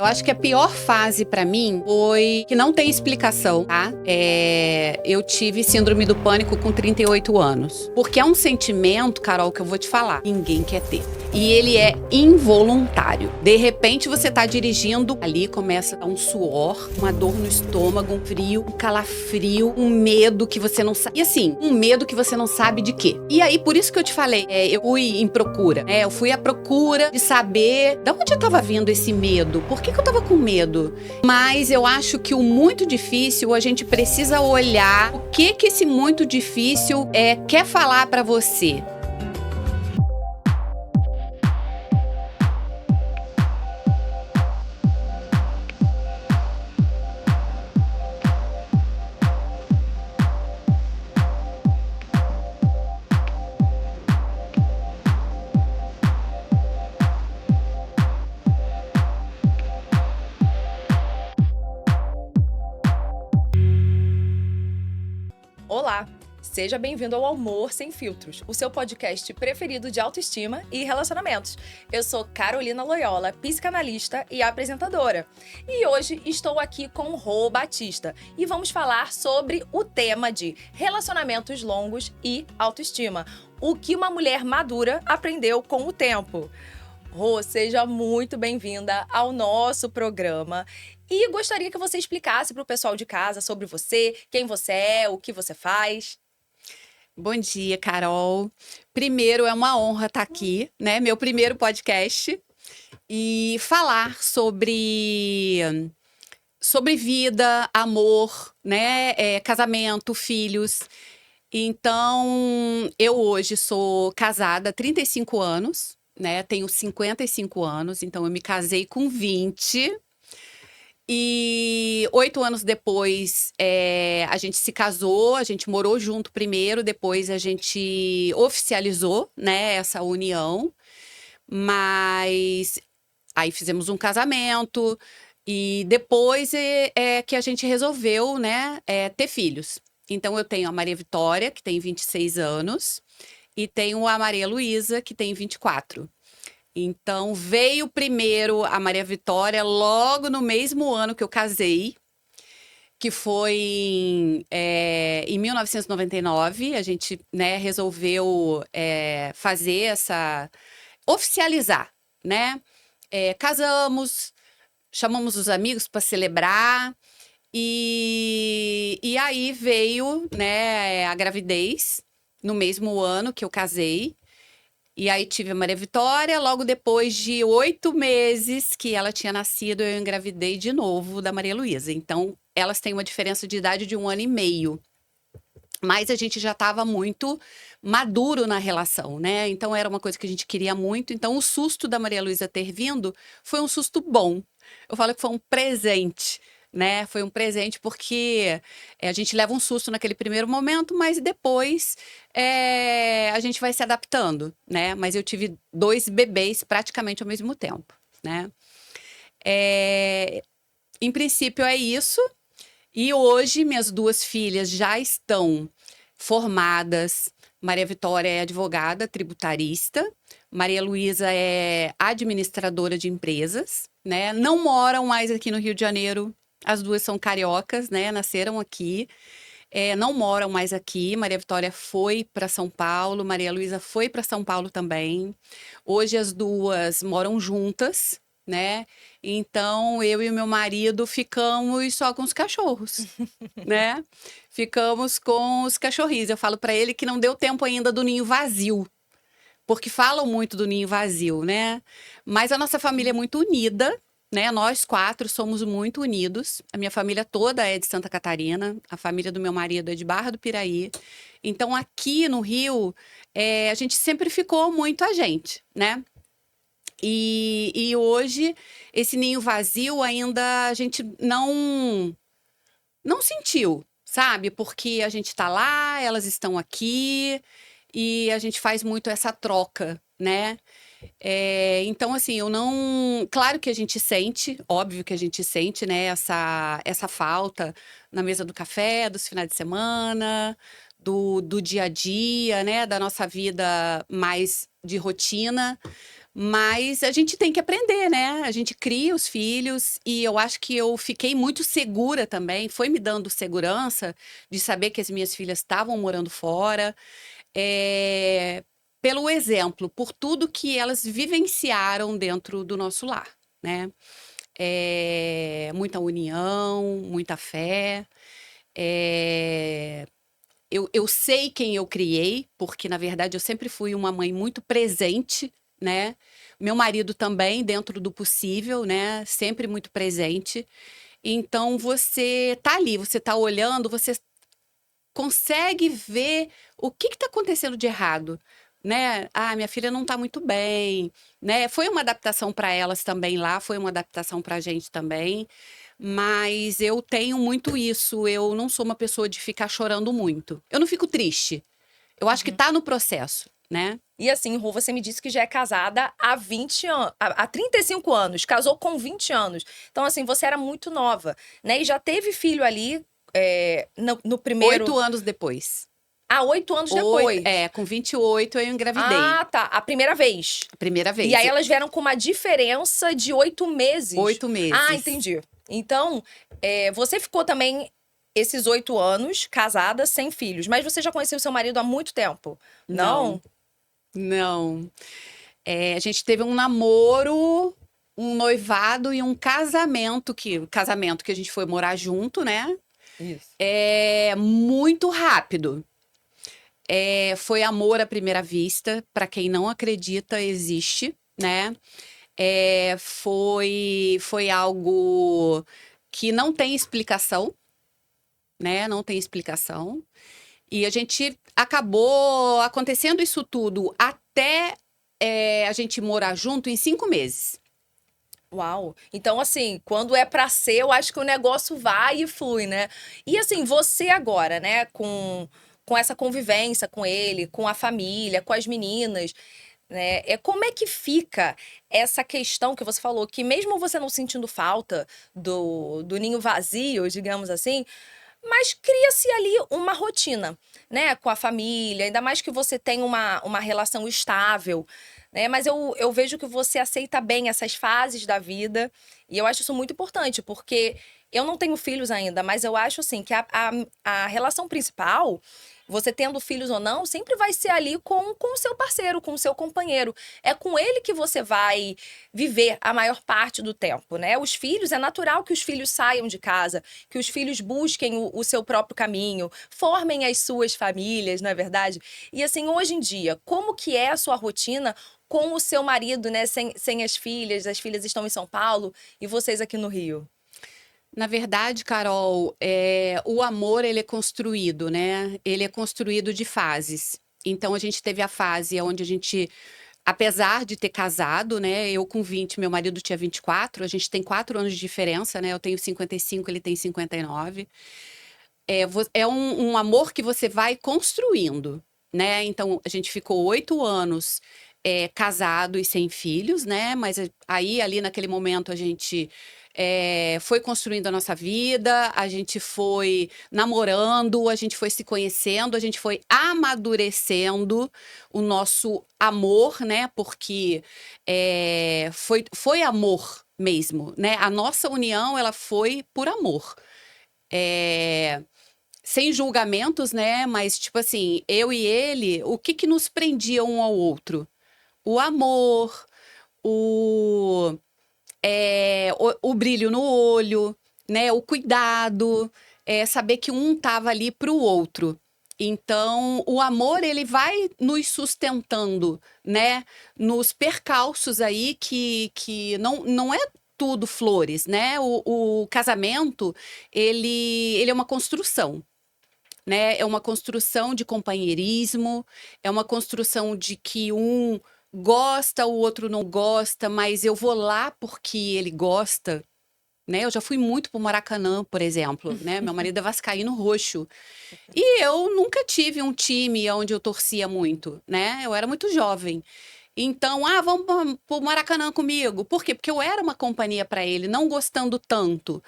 Eu acho que a pior fase pra mim foi que não tem explicação, tá? Eu tive síndrome do pânico com 38 anos. Porque é um sentimento, Carol, que eu vou te falar, ninguém quer ter. E ele é involuntário. De repente você tá dirigindo, ali começa a dar um suor, uma dor no estômago, um frio, um calafrio, um medo que você não sabe. E assim, um medo que você não sabe de quê. E aí, por isso que eu te falei, eu fui em procura, né? Eu fui à procura de saber de onde eu tava vindo esse medo. Por que eu tava com medo? Mas eu acho que o muito difícil, a gente precisa olhar o que esse muito difícil quer falar pra você. Olá! Seja bem-vindo ao Amor Sem Filtros, o seu podcast preferido de autoestima e relacionamentos. Eu sou Carolina Loyola, psicanalista e apresentadora. E hoje estou aqui com Rô Batista e vamos falar sobre o tema de relacionamentos longos e autoestima. O que uma mulher madura aprendeu com o tempo. Rô, seja muito bem-vinda ao nosso programa. E gostaria que você explicasse para o pessoal de casa sobre você, quem você é, o que você faz. Bom dia, Carol. Primeiro, é uma honra estar aqui, né? Meu primeiro podcast. E falar sobre vida, amor, né? Casamento, filhos. Então, eu hoje sou casada há 35 anos, né? Tenho 55 anos, então eu me casei com 20. E 8 anos depois, a gente se casou, a gente morou junto primeiro, depois a gente oficializou, né, essa união. Mas aí fizemos um casamento e depois é que a gente resolveu, né, ter filhos. Então eu tenho a Maria Vitória, que tem 26 anos, e tenho a Maria Luísa, que tem 24. Então veio primeiro a Maria Vitória logo no mesmo ano que eu casei, que foi em 1999. A gente, né, resolveu fazer oficializar, né? Casamos, chamamos os amigos para celebrar e aí veio, né, a gravidez no mesmo ano que eu casei. E aí tive a Maria Vitória, logo depois de 8 meses que ela tinha nascido, eu engravidei de novo da Maria Luísa. Então, elas têm uma diferença de idade de 1 ano e meio. Mas a gente já estava muito maduro na relação, né? Então, era uma coisa que a gente queria muito. Então, o susto da Maria Luísa ter vindo foi um susto bom. Eu falo que foi um presente, né? Foi um presente porque a gente leva um susto naquele primeiro momento, mas depois a gente vai se adaptando, né? Mas eu tive 2 bebês praticamente ao mesmo tempo, né? Em princípio é isso. E hoje minhas 2 filhas já estão formadas. Maria Vitória é advogada tributarista, Maria Luísa é administradora de empresas, né? Não moram mais aqui no Rio de Janeiro. As 2 são cariocas, né? Nasceram aqui. Não moram mais aqui. Maria Vitória foi para São Paulo, Maria Luísa foi para São Paulo também. Hoje as 2 moram juntas, né? Então eu e o meu marido ficamos só com os cachorros, né? Ficamos com os cachorrinhos. Eu falo para ele que não deu tempo ainda do ninho vazio, porque falam muito do ninho vazio, né? Mas a nossa família é muito unida, né? Nós 4 somos muito unidos. A minha família toda é de Santa Catarina, a família do meu marido é de Barra do Piraí. Então aqui no Rio, a gente sempre ficou muito a gente, né? E hoje, esse ninho vazio ainda a gente não sentiu, sabe? Porque a gente tá lá, elas estão aqui e a gente faz muito essa troca, né? Então, assim, eu não. Claro que a gente sente, óbvio que a gente sente, né, essa falta na mesa do café, dos finais de semana, do dia a dia, né, da nossa vida mais de rotina. Mas a gente tem que aprender, né? A gente cria os filhos e eu acho que eu fiquei muito segura também. Foi me dando segurança de saber que as minhas filhas estavam morando fora. eh, Pelo exemplo, por tudo que elas vivenciaram dentro do nosso lar, né? Muita união, muita fé. eh, eu sei quem eu criei, porque, na verdade, eu sempre fui uma mãe muito presente, né? Meu marido também, dentro do possível, né? Sempre muito presente. Então, você tá ali, você tá olhando, você consegue ver o que está acontecendo de errado, né? Ah, minha filha não está muito bem, né? Foi uma adaptação para elas também lá, foi uma adaptação para a gente também, mas eu tenho muito isso. Eu não sou uma pessoa de ficar chorando muito. Eu não fico triste. Eu acho que Uhum. tá no processo, né? E assim, Rô, você me disse que já é casada há 20 anos, há 35 anos, casou com 20 anos. Então, assim, você era muito nova, né? E já teve filho ali no primeiro. 8 anos depois. Há 8 anos depois. Com 28 eu engravidei. Ah, tá. A primeira vez. A primeira E vez. aí elas vieram com uma diferença de 8 meses. 8 meses. Ah, entendi. Então, você ficou também esses 8 anos casada, sem filhos. Mas você já conheceu seu marido há muito tempo? Não? Não. A gente teve um namoro, um noivado e um casamento, o casamento que a gente foi morar junto, né? Isso. Muito rápido. Foi amor à primeira vista. Para quem não acredita, existe, né? Foi algo que não tem explicação, né? Não tem explicação. E a gente acabou acontecendo isso tudo até a gente morar junto em 5 meses. Uau! Então, assim, quando é pra ser, eu acho que o negócio vai e flui, né? E assim, você agora, né, com essa convivência com ele, com a família, com as meninas, né? Como é que fica essa questão que você falou, que mesmo você não sentindo falta do ninho vazio, digamos assim, mas cria-se ali uma rotina, né, com a família, ainda mais que você tem uma relação estável, né? Mas eu vejo que você aceita bem essas fases da vida, e eu acho isso muito importante, porque eu não tenho filhos ainda, mas eu acho assim que a relação principal, você tendo filhos ou não, sempre vai ser ali com o seu parceiro, com o seu companheiro. É com ele que você vai viver a maior parte do tempo, né? Os filhos, é natural que os filhos saiam de casa, que os filhos busquem o seu próprio caminho, formem as suas famílias, não é verdade? E assim, hoje em dia, como que é a sua rotina com o seu marido, né? Sem as filhas estão em São Paulo e vocês aqui no Rio? Na verdade, Carol, o amor ele é construído, né? Ele é construído de fases. Então a gente teve a fase onde a gente, apesar de ter casado, né? Eu com 20, meu marido tinha 24, a gente tem 4 anos de diferença, né? Eu tenho 55, ele tem 59. É um amor que você vai construindo, né? Então a gente ficou 8 anos casado e sem filhos, né? Mas aí, ali naquele momento, a gente foi construindo a nossa vida, a gente foi namorando, a gente foi se conhecendo, a gente foi amadurecendo o nosso amor, né? Porque foi amor mesmo, né? A nossa união, ela foi por amor. É, Sem julgamentos, né? Mas, tipo assim, eu e ele, o que que nos prendia um ao outro? O amor, o, o brilho no olho, né? O cuidado, saber que um tava ali para o outro. Então, o amor, ele vai nos sustentando, né? Nos percalços aí que não é tudo flores, né? O casamento, ele é uma construção, né? É uma construção de companheirismo, é uma construção de que um gosta, o outro não gosta, mas eu vou lá porque ele gosta, né? Eu já fui muito pro Maracanã, por exemplo, né? Meu marido é vascaíno roxo. E eu nunca tive um time onde eu torcia muito, né? Eu era muito jovem. Então, vamos pro Maracanã comigo. Por quê? Porque eu era uma companhia para ele, não gostando tanto.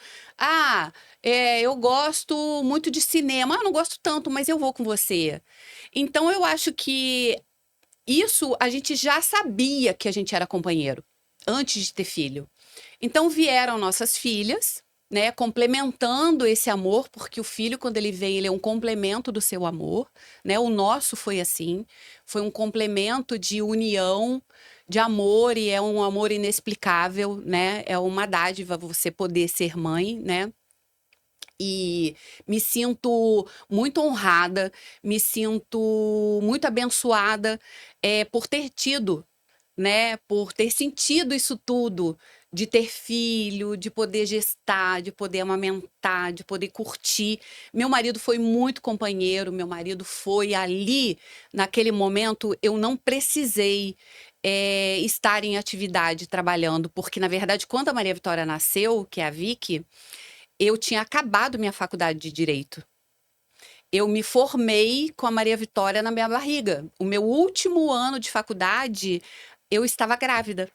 Eu gosto muito de cinema. Não gosto tanto, mas eu vou com você. Então, eu acho que isso a gente já sabia que a gente era companheiro antes de ter filho. Então vieram nossas filhas, né, complementando esse amor, porque o filho, quando ele vem, ele é um complemento do seu amor, né? O nosso foi assim, foi um complemento de união, de amor, e é um amor inexplicável, né? É uma dádiva você poder ser mãe, né? E me sinto muito honrada, me sinto muito abençoada por ter tido, né, por ter sentido isso tudo, de ter filho, de poder gestar, de poder amamentar, de poder curtir. Meu marido foi muito companheiro, meu marido foi ali, naquele momento, eu não precisei estar em atividade trabalhando, porque, na verdade, quando a Maria Vitória nasceu, que é a Vicky, eu tinha acabado minha faculdade de Direito. Eu me formei com a Maria Vitória na minha barriga. O meu último ano de faculdade, eu estava grávida.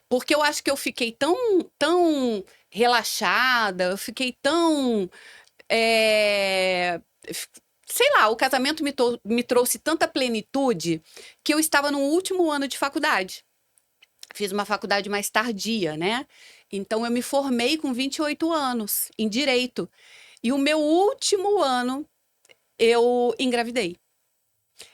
Porque eu acho que eu fiquei tão relaxada, eu fiquei tão. eh, f- Sei lá, o casamento me trouxe tanta plenitude que eu estava no último ano de faculdade. Fiz uma faculdade mais tardia, né? Então eu me formei com 28 anos em direito. E o meu último ano eu engravidei.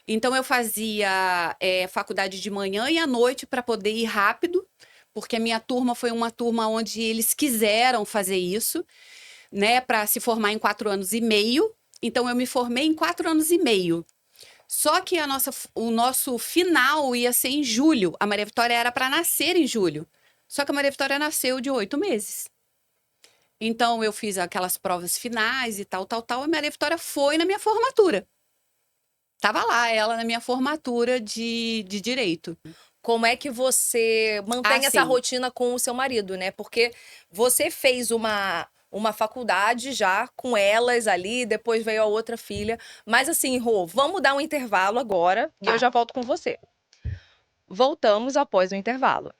Então eu fazia faculdade de manhã e à noite para poder ir rápido, porque a minha turma foi uma turma onde eles quiseram fazer isso, né, para se formar em 4 anos e meio. Então eu me formei em 4 anos e meio. Só que o nosso final ia ser em julho. A Maria Vitória era para nascer em julho. Só que a Maria Vitória nasceu de 8 meses. Então eu fiz aquelas provas finais e tal, tal, tal. A Maria Vitória foi na minha formatura. Tava lá ela na minha formatura de direito. Como é que você mantém essa Assim, rotina com o seu marido, né? Porque você fez uma faculdade já com elas ali, depois veio a outra filha. Mas assim, Rô, vamos dar um intervalo agora e eu tá. já volto com você. Voltamos após o intervalo.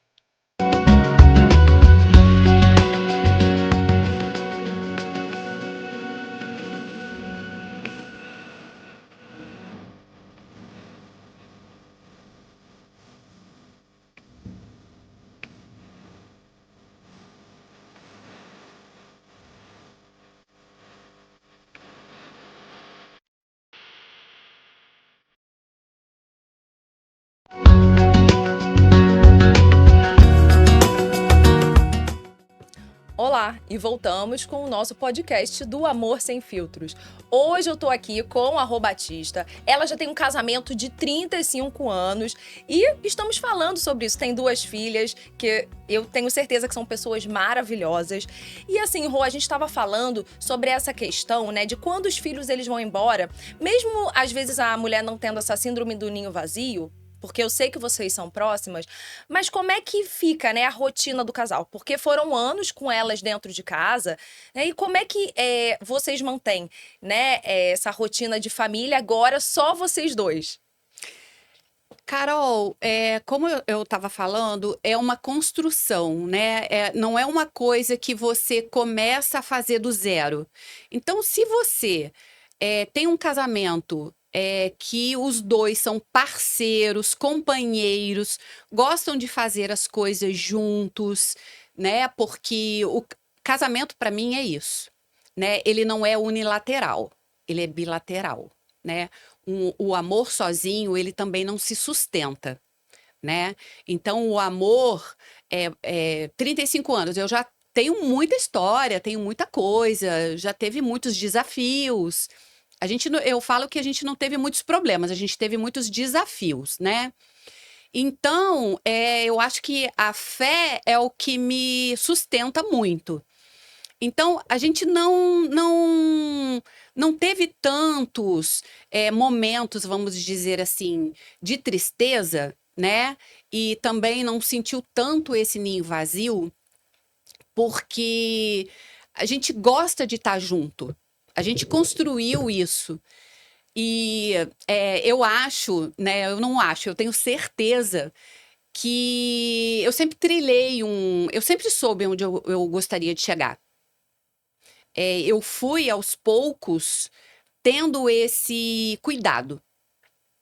Olá, e voltamos com o nosso podcast do Amor Sem Filtros. Hoje eu tô aqui com a Rô Batista. Ela já tem um casamento de 35 anos e estamos falando sobre isso. Tem 2 filhas que eu tenho certeza que são pessoas maravilhosas. E assim, Rô, a gente estava falando sobre essa questão, né, de quando os filhos eles vão embora, mesmo às vezes a mulher não tendo essa síndrome do ninho vazio, porque eu sei que vocês são próximas, mas como é que fica, né, a rotina do casal? Porque foram anos com elas dentro de casa, né? E como é que vocês mantêm, né, essa rotina de família agora só vocês dois? Carol, como eu estava falando, é uma construção, né? Não é uma coisa que você começa a fazer do zero. Então, se você tem um casamento que os dois são parceiros, companheiros, gostam de fazer as coisas juntos, né? Porque o casamento, para mim, é isso, né? Ele não é unilateral, ele é bilateral, né? O amor sozinho, ele também não se sustenta, né? Então, o amor 35 anos, eu já tenho muita história, tenho muita coisa, já teve muitos desafios. Eu falo que a gente não teve muitos problemas, a gente teve muitos desafios, né? Então, eu acho que a fé é o que me sustenta muito. Então, a gente não teve tantos momentos, vamos dizer assim, de tristeza, né? E também não sentiu tanto esse ninho vazio, porque a gente gosta de estar junto. A gente construiu isso. E eu acho, né? Eu não acho, eu tenho certeza que eu sempre trilhei eu sempre soube onde eu gostaria de chegar. Eu fui aos poucos tendo esse cuidado,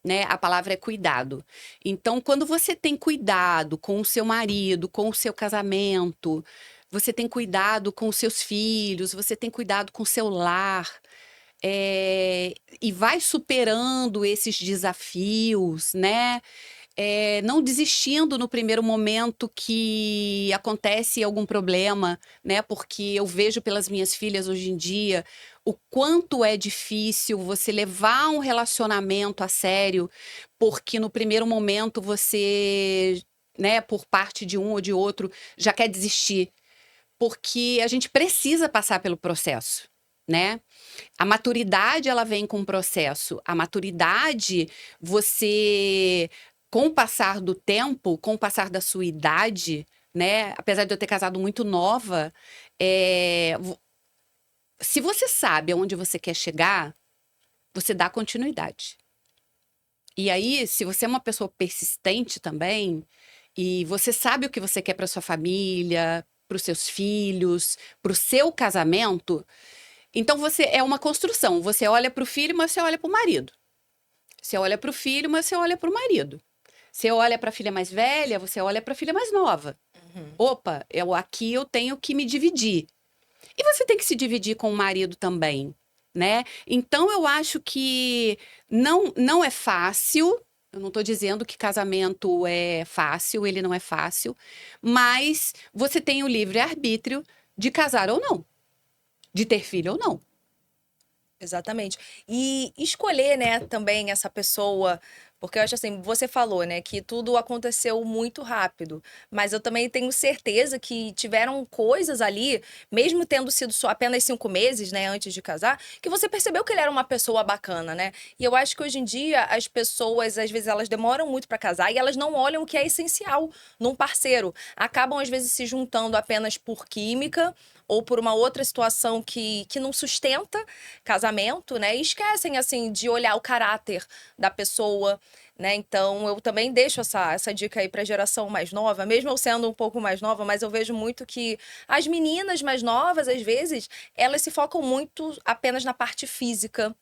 né? A palavra é cuidado. Então, quando você tem cuidado com o seu marido, com o seu casamento, você tem cuidado com os seus filhos, você tem cuidado com o seu lar, e vai superando esses desafios, né? Não desistindo no primeiro momento que acontece algum problema, né? Porque eu vejo pelas minhas filhas hoje em dia o quanto é difícil você levar um relacionamento a sério, porque no primeiro momento você, né, por parte de um ou de outro, já quer desistir, porque a gente precisa passar pelo processo, né? A maturidade, ela vem com o processo. A maturidade, você, com o passar do tempo, com o passar da sua idade, né? Apesar de eu ter casado muito nova, se você sabe aonde você quer chegar, você dá continuidade. E aí, se você é uma pessoa persistente também, e você sabe o que você quer para sua família, para os seus filhos, para o seu casamento, então você é uma construção. Você olha para o filho, mas você olha para o marido. Você olha para o filho, mas você olha para o marido. Você olha para a filha mais velha, você olha para a filha mais nova. Opa, aqui eu tenho que me dividir. E você tem que se dividir com o marido também, né? Então eu acho que não é fácil. Eu não estou dizendo que casamento é fácil, ele não é fácil, mas você tem o livre-arbítrio de casar ou não, de ter filho ou não. Exatamente. E escolher, né, também essa pessoa, porque eu acho assim, você falou, né, que tudo aconteceu muito rápido, mas eu também tenho certeza que tiveram coisas ali, mesmo tendo sido só apenas 5 meses, né, antes de casar, que você percebeu que ele era uma pessoa bacana, né? E eu acho que hoje em dia as pessoas, às vezes, elas demoram muito para casar e elas não olham o que é essencial num parceiro. Acabam, às vezes, se juntando apenas por química ou por uma outra situação que não sustenta casamento, né? E esquecem, assim, de olhar o caráter da pessoa, né? Então, eu também deixo essa dica aí para a geração mais nova, mesmo eu sendo um pouco mais nova, mas eu vejo muito que as meninas mais novas, às vezes, elas se focam muito apenas na parte física,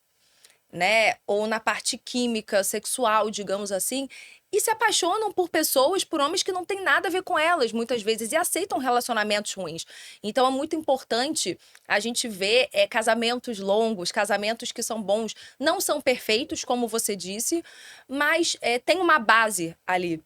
né? Ou na parte química, sexual, digamos assim, e se apaixonam por pessoas, por homens que não têm nada a ver com elas, muitas vezes, e aceitam relacionamentos ruins. Então é muito importante a gente ver casamentos longos, casamentos que são bons, não são perfeitos, como você disse, mas tem uma base ali,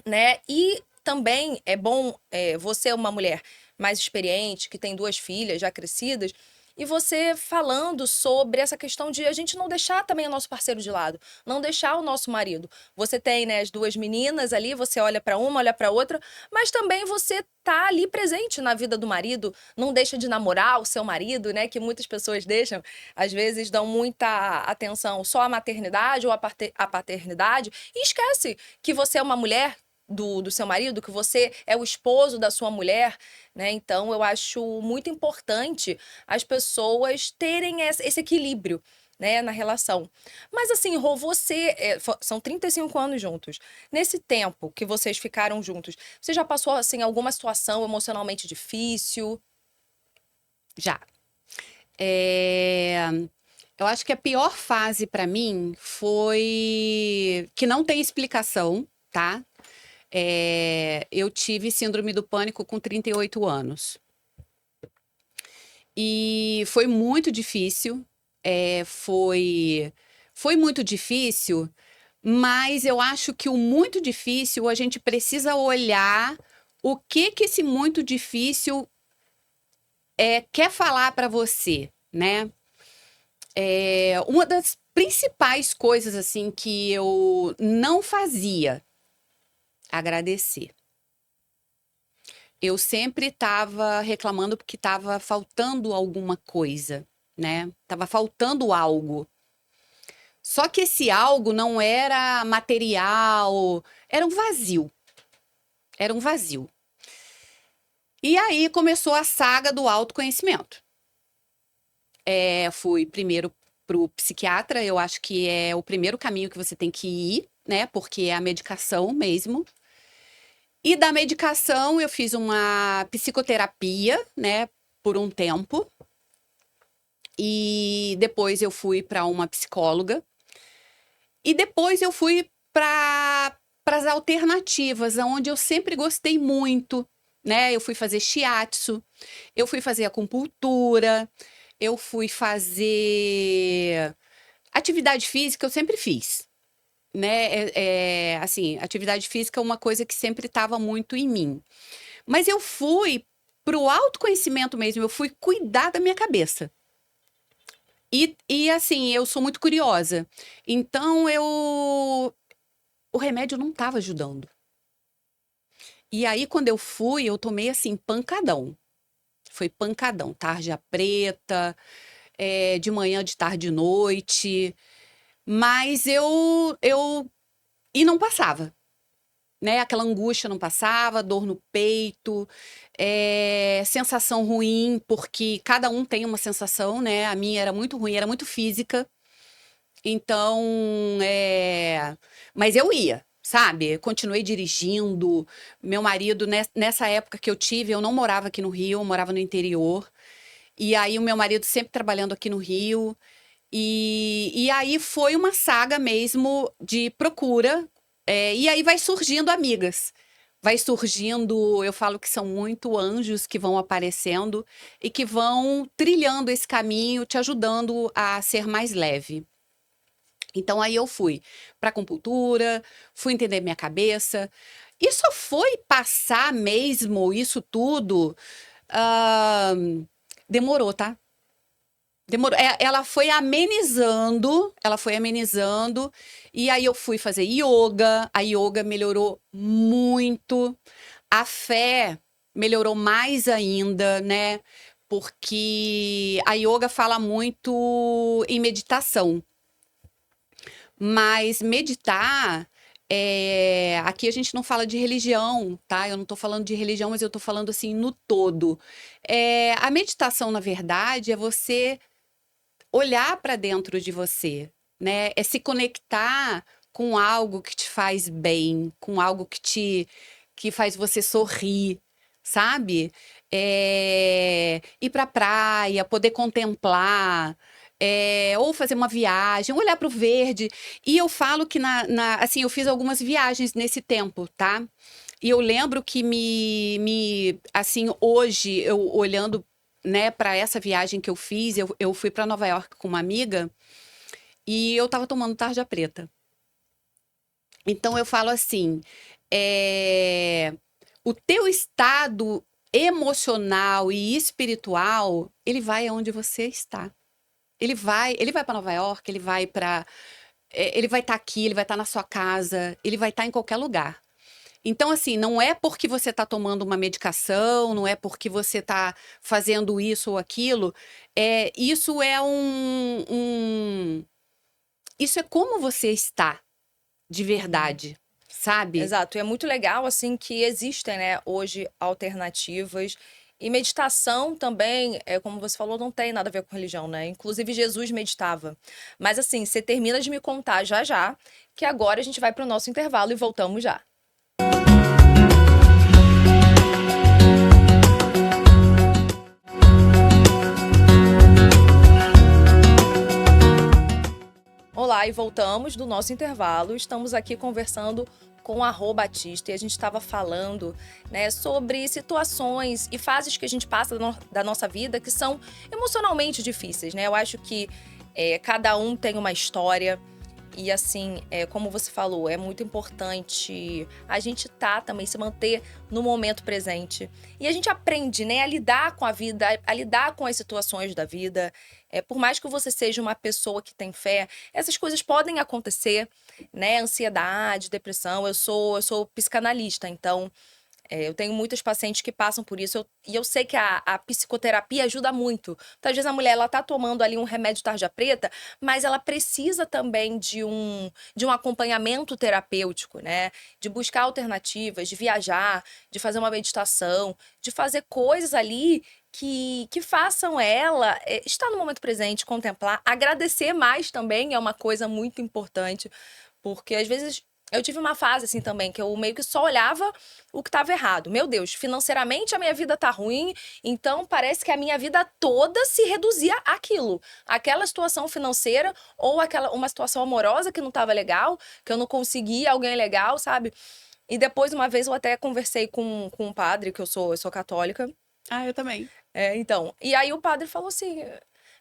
né? E também é bom você é uma mulher mais experiente, que tem 2 filhas já crescidas, e você falando sobre essa questão de a gente não deixar também o nosso parceiro de lado, não deixar o nosso marido. Você tem, né, as 2 meninas ali, você olha para uma, olha para outra, mas também você tá ali presente na vida do marido, não deixa de namorar o seu marido, né, que muitas pessoas deixam, às vezes dão muita atenção só à maternidade ou à paternidade e esquece que você é uma mulher do seu marido, que você é o esposo da sua mulher, né? Então, eu acho muito importante as pessoas terem esse equilíbrio, né, na relação. Mas assim, Rô, são 35 anos juntos. Nesse tempo que vocês ficaram juntos, você já passou, assim, alguma situação emocionalmente difícil? Já. Eu acho que a pior fase para mim foi que não tem explicação, tá? Eu tive síndrome do pânico com 38 anos. E foi muito difícil. Foi muito difícil, mas eu acho que o muito difícil a gente precisa olhar o que esse muito difícil quer falar para você, né? Uma das principais coisas assim que eu não fazia, agradecer. Eu sempre estava reclamando porque estava faltando alguma coisa, né? Tava faltando algo. Só que esse algo não era material, era um vazio. Era um vazio. E aí começou a saga do autoconhecimento. Fui primeiro pro psiquiatra, eu acho que é o primeiro caminho que você tem que ir, né? Porque é a medicação mesmo. E da medicação eu fiz uma psicoterapia, né, por um tempo. E depois eu fui para uma psicóloga. E depois eu fui para as alternativas, onde eu sempre gostei muito, né? Eu fui fazer shiatsu, eu fui fazer acupuntura, eu fui fazer atividade física, eu sempre fiz, né? Assim, atividade física é uma coisa que sempre estava muito em mim. Mas eu fui para o autoconhecimento mesmo, eu fui cuidar da minha cabeça. E assim, eu sou muito curiosa. Então o remédio não estava ajudando. E aí, quando eu fui, eu tomei assim, pancadão. Foi pancadão, tarja preta, de manhã, de tarde, de noite. Mas e não passava, né? Aquela angústia não passava, dor no peito, sensação ruim, porque cada um tem uma sensação, né? A minha era muito ruim, era muito física. Então, mas eu ia, sabe? Continuei dirigindo. Meu marido, nessa época que eu tive, eu não morava aqui no Rio, eu morava no interior. E aí, o meu marido sempre trabalhando aqui no Rio. E aí foi uma saga mesmo de procura. E aí vai surgindo amigas. Vai surgindo, eu falo que são muito anjos que vão aparecendo e que vão trilhando esse caminho, te ajudando a ser mais leve. Então aí eu fui para acupuntura, fui entender minha cabeça. E só foi passar mesmo isso tudo. ah, Demorou, tá? Demorou. Ela foi amenizando, e aí eu fui fazer yoga, a yoga melhorou muito, a fé melhorou mais ainda, né? Porque a yoga fala muito em meditação. Mas meditar, aqui a gente não fala de religião, tá? Eu não tô falando de religião, mas eu tô falando assim no todo. A meditação, na verdade, é você olhar para dentro de você, né? É se conectar com algo que te faz bem, com algo que faz você sorrir, sabe? Ir para a praia, poder contemplar, ou fazer uma viagem, olhar para o verde. E eu falo que assim, eu fiz algumas viagens nesse tempo, tá? E eu lembro que assim, hoje, eu olhando, né, para essa viagem que eu fiz, eu fui para Nova York com uma amiga e eu tava tomando tarja preta. Então eu falo assim, o teu estado emocional e espiritual, ele vai aonde você está. Ele vai para Nova York, ele vai estar aqui, ele vai estar na sua casa, ele vai estar em qualquer lugar. Então, assim, não é porque você está tomando uma medicação, não é porque você está fazendo isso ou aquilo. Isso é isso é como você está de verdade, sabe? Exato, e é muito legal, assim, que existem, né, hoje alternativas. E meditação também, como você falou, não tem nada a ver com religião, né? Inclusive, Jesus meditava. Mas, assim, você termina de me contar já já, que agora a gente vai para o nosso intervalo e voltamos já. Olá, e voltamos do nosso intervalo. Estamos aqui conversando com a Rô Batista e a gente estava falando, né, sobre situações e fases que a gente passa da nossa vida que são emocionalmente difíceis, né? Eu acho que cada um tem uma história e, assim, como você falou, é muito importante a gente também se manter no momento presente. E a gente aprende, né, a lidar com a vida, a lidar com as situações da vida. Por mais que você seja uma pessoa que tem fé, essas coisas podem acontecer, né? Ansiedade, depressão. Eu sou psicanalista, então eu tenho muitas pacientes que passam por isso. E eu sei que a psicoterapia ajuda muito. Então, às vezes a mulher ela tá tomando ali um remédio tarja preta, mas ela precisa também de um acompanhamento terapêutico, né? De buscar alternativas, de viajar, de fazer uma meditação, de fazer coisas ali que façam ela estar no momento presente, contemplar, agradecer mais também é uma coisa muito importante, porque às vezes Eu tive uma fase, assim, também, que eu meio que só olhava o que estava errado. Meu Deus, financeiramente a minha vida tá ruim, então parece que a minha vida toda se reduzia àquilo. Aquela situação financeira ou uma situação amorosa que não estava legal, que eu não conseguia alguém legal, sabe? E depois, uma vez, eu até conversei com um padre, que eu sou católica. Ah, eu também. Então, e aí o padre falou assim: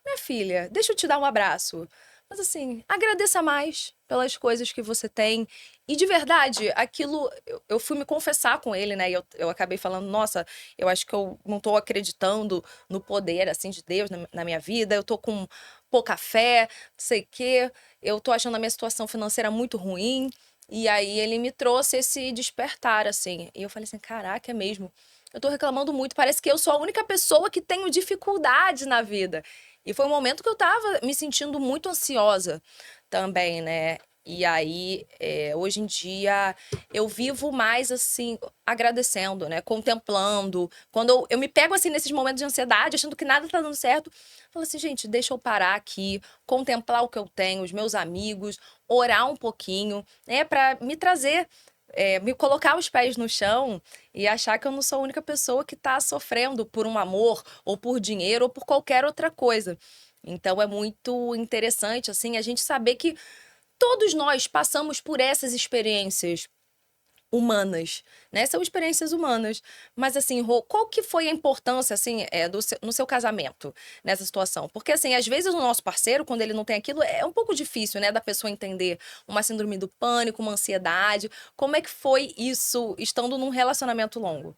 minha filha, deixa eu te dar um abraço. Mas assim, agradeça mais pelas coisas que você tem. E de verdade, aquilo, eu fui me confessar com ele, né? E eu acabei falando, nossa, eu acho que eu não tô acreditando no poder, assim, de Deus na minha vida. Eu tô com pouca fé, não sei o quê. Eu tô achando a minha situação financeira muito ruim. E aí ele me trouxe esse despertar, assim. E eu falei assim, caraca, é mesmo. Eu tô reclamando muito, parece que eu sou a única pessoa que tenho dificuldade na vida. E foi um momento que eu tava me sentindo muito ansiosa também, né? E aí, hoje em dia, eu vivo mais, assim, agradecendo, né? Contemplando. Quando eu me pego, assim, nesses momentos de ansiedade, achando que nada tá dando certo, eu falo assim, gente, deixa eu parar aqui, contemplar o que eu tenho, os meus amigos, orar um pouquinho, né? Pra me trazer, me colocar os pés no chão e achar que eu não sou a única pessoa que tá sofrendo por um amor, ou por dinheiro, ou por qualquer outra coisa. Então, é muito interessante, assim, a gente saber que todos nós passamos por essas experiências humanas, né? São experiências humanas. Mas, assim, Rô, qual que foi a importância, assim, no seu casamento, nessa situação? Porque, assim, às vezes o nosso parceiro, quando ele não tem aquilo, é um pouco difícil, né? Da pessoa entender uma síndrome do pânico, uma ansiedade. Como é que foi isso, estando num relacionamento longo?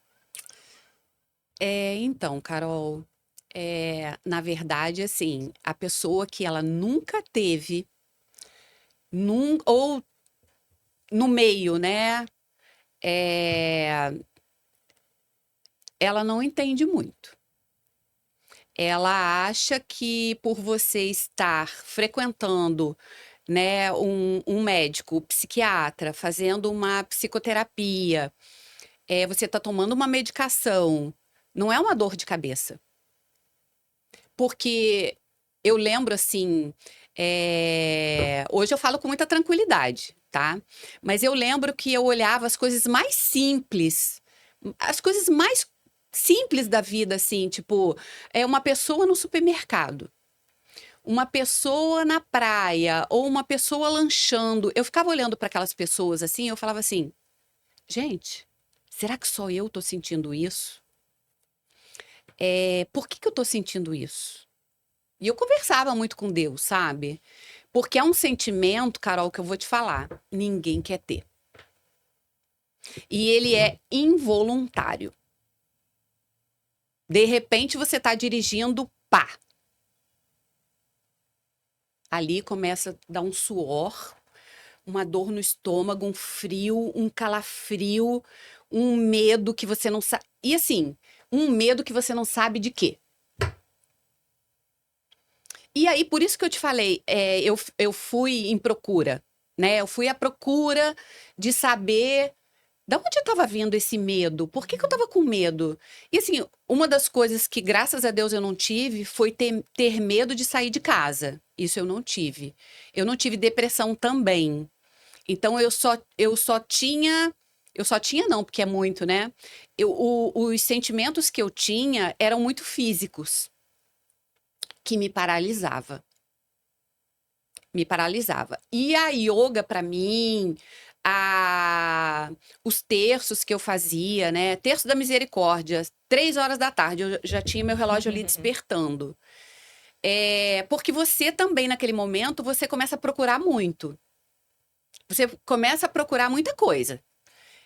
Então, Carol, na verdade, assim, a pessoa que ela nunca teve, ou no meio, né? é, Ela não entende muito. Ela acha que por você estar frequentando, né, um médico, psiquiatra, fazendo uma psicoterapia, você está tomando uma medicação, não é uma dor de cabeça. Porque eu lembro assim, hoje eu falo com muita tranquilidade, tá? Mas eu lembro que eu olhava as coisas mais simples da vida, assim, tipo, uma pessoa no supermercado, uma pessoa na praia ou uma pessoa lanchando. Eu ficava olhando para aquelas pessoas assim, eu falava assim, gente, será que só eu tô sentindo isso? Por que que eu tô sentindo isso? E eu conversava muito com Deus, sabe? Porque é um sentimento, Carol, que eu vou te falar, ninguém quer ter. E ele é involuntário. De repente você tá dirigindo, pá. Ali começa a dar um suor, uma dor no estômago, um frio, um calafrio, um medo que você não sabe. E assim, um medo que você não sabe de quê. E aí, por isso que eu te falei, eu fui em procura, né? Eu fui à procura de saber da onde estava vindo esse medo? Por que que eu estava com medo? E assim, uma das coisas que, graças a Deus, eu não tive foi ter medo de sair de casa. Isso eu não tive. Eu não tive depressão também. Então eu só tinha não, porque é muito, né? Os sentimentos que eu tinha eram muito físicos, que me paralisava. Me paralisava. E a yoga, para mim, os terços que eu fazia, né? Terço da Misericórdia, 3 horas da tarde, eu já tinha meu relógio ali despertando. Porque você também, naquele momento, você começa a procurar muito. Você começa a procurar muita coisa.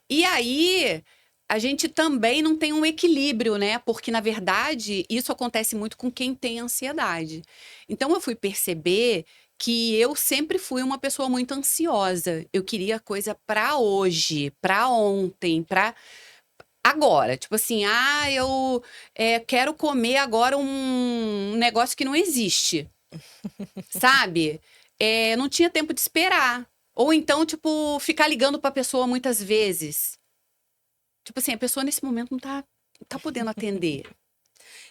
E aí, a gente também não tem um equilíbrio, né? Porque, na verdade, isso acontece muito com quem tem ansiedade. Então, eu fui perceber que eu sempre fui uma pessoa muito ansiosa. Eu queria coisa para hoje, para ontem, para agora. Tipo assim, eu quero comer agora um negócio que não existe, sabe? Não tinha tempo de esperar. Ou então, tipo, ficar ligando para a pessoa muitas vezes. Tipo assim, a pessoa nesse momento não tá podendo atender.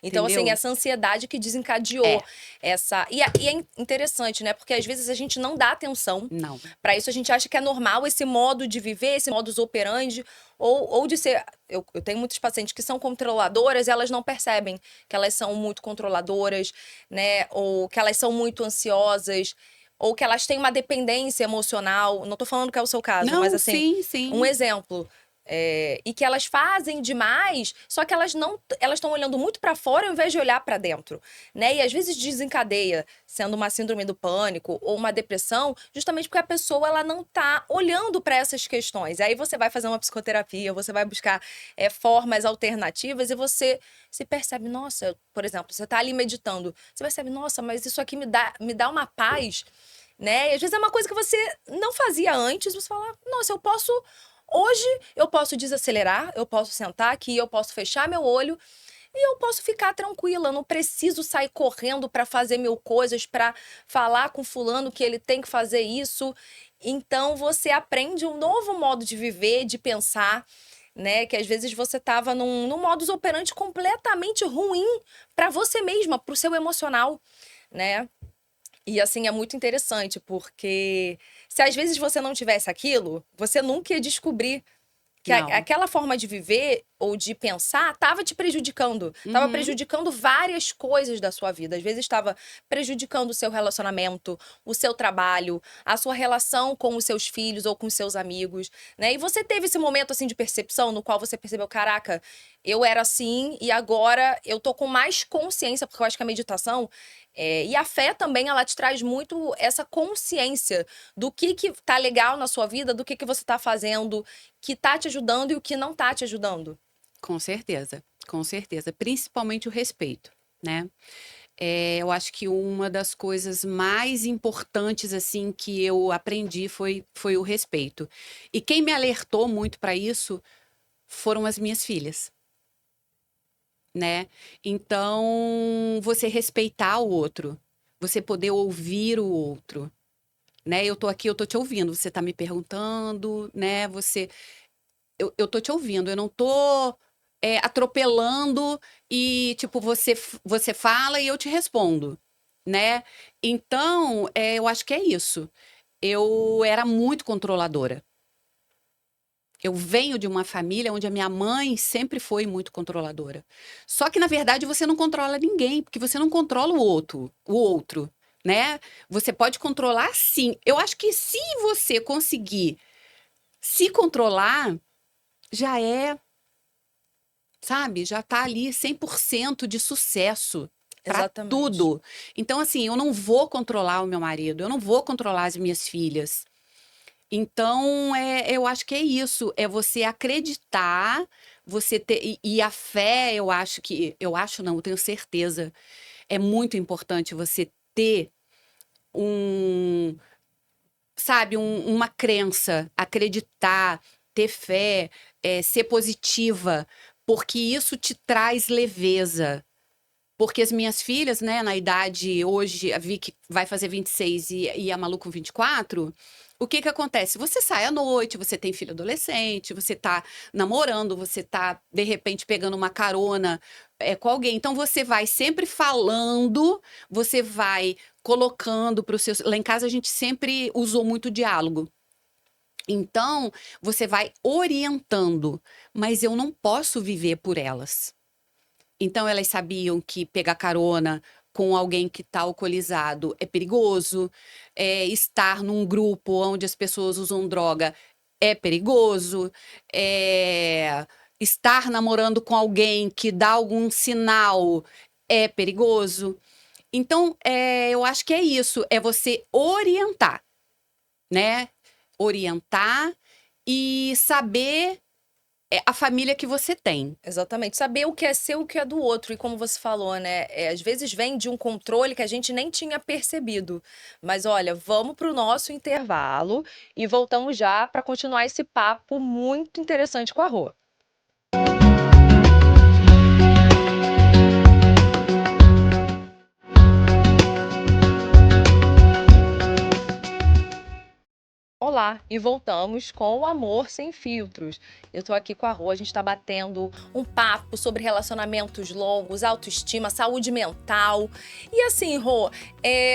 Então, assim, entendeu? essa ansiedade que desencadeou É. essa... E é interessante, né? Porque às vezes a gente não dá atenção Não. para isso, a gente acha que é normal esse modo de viver, esse modus operandi, ou de ser... Eu tenho muitos pacientes que são controladoras e elas não percebem que elas são muito controladoras, né? Ou que elas são muito ansiosas, ou que elas têm uma dependência emocional. Não tô falando que é o seu caso, mas Não, assim, sim, um sim. exemplo. E que elas fazem demais, só que elas estão olhando muito para fora ao invés de olhar para dentro, né? E às vezes desencadeia sendo uma síndrome do pânico ou uma depressão, justamente porque a pessoa ela não tá olhando para essas questões. Aí você vai fazer uma psicoterapia, você vai buscar formas alternativas e você se percebe, nossa, por exemplo, você tá ali meditando, você percebe, nossa, mas isso aqui me dá uma paz, né? E às vezes é uma coisa que você não fazia antes, você fala, nossa, hoje eu posso desacelerar, eu posso sentar aqui, eu posso fechar meu olho e eu posso ficar tranquila. Eu não preciso sair correndo para fazer mil coisas, para falar com fulano que ele tem que fazer isso. Então você aprende um novo modo de viver, de pensar, né? Que às vezes você tava num modus operandi completamente ruim para você mesma, para o seu emocional, né? E assim, é muito interessante, porque se às vezes você não tivesse aquilo, você nunca ia descobrir que Não. aquela forma de viver ou de pensar estava te prejudicando. Estava Uhum. prejudicando várias coisas da sua vida. Às vezes estava prejudicando o seu relacionamento, o seu trabalho, a sua relação com os seus filhos ou com os seus amigos, né? E você teve esse momento assim de percepção no qual você percebeu, caraca, eu era assim e agora eu tô com mais consciência, porque eu acho que a meditação e a fé também, ela te traz muito essa consciência do que tá legal na sua vida, do que você tá fazendo, que tá te ajudando e o que não tá te ajudando. Com certeza, com certeza. Principalmente o respeito, né? Eu acho que uma das coisas mais importantes, assim, que eu aprendi foi o respeito. E quem me alertou muito para isso foram as minhas filhas, né? Então, você respeitar o outro, você poder ouvir o outro, né? Eu tô aqui, eu tô te ouvindo, você tá me perguntando, né? Eu tô te ouvindo, eu não tô atropelando e, tipo, você fala e eu te respondo, né? Então, eu acho que é isso. Eu era muito controladora. Eu venho de uma família onde a minha mãe sempre foi muito controladora. Só que, na verdade, você não controla ninguém, porque você não controla o outro, né? Você pode controlar sim. Eu acho que se você conseguir se controlar, já sabe, já tá ali 100% de sucesso para Exatamente. tudo. Então, assim, eu não vou controlar o meu marido, eu não vou controlar as minhas filhas. Então, eu acho que é isso, é você acreditar, você ter. E a fé, eu acho que. Eu acho não, eu tenho certeza. É muito importante você ter um, sabe, uma crença, acreditar, ter fé, ser positiva, porque isso te traz leveza. Porque as minhas filhas, né, na idade hoje, a Vicky vai fazer 26 e a Malu com 24, o que que acontece? Você sai à noite, você tem filho adolescente, você tá namorando, você tá, de repente, pegando uma carona com alguém. Então, você vai sempre falando, você vai colocando para os seus... Lá em casa, a gente sempre usou muito diálogo. Então, você vai orientando, mas eu não posso viver por elas. Então, elas sabiam que pegar carona com alguém que está alcoolizado é perigoso, estar num grupo onde as pessoas usam droga é perigoso, estar namorando com alguém que dá algum sinal é perigoso. Então, eu acho que é isso, é você orientar, né? Orientar e saber a família que você tem. Exatamente. Saber o que é seu e o que é do outro. E como você falou, né? Às vezes vem de um controle que a gente nem tinha percebido. Mas olha, vamos para o nosso intervalo e voltamos já para continuar esse papo muito interessante com a Rô. Olá, lá e voltamos com o Amor Sem Filtros. Eu tô aqui com a Rô, a gente tá batendo um papo sobre relacionamentos longos, autoestima, saúde mental. E assim, Rô,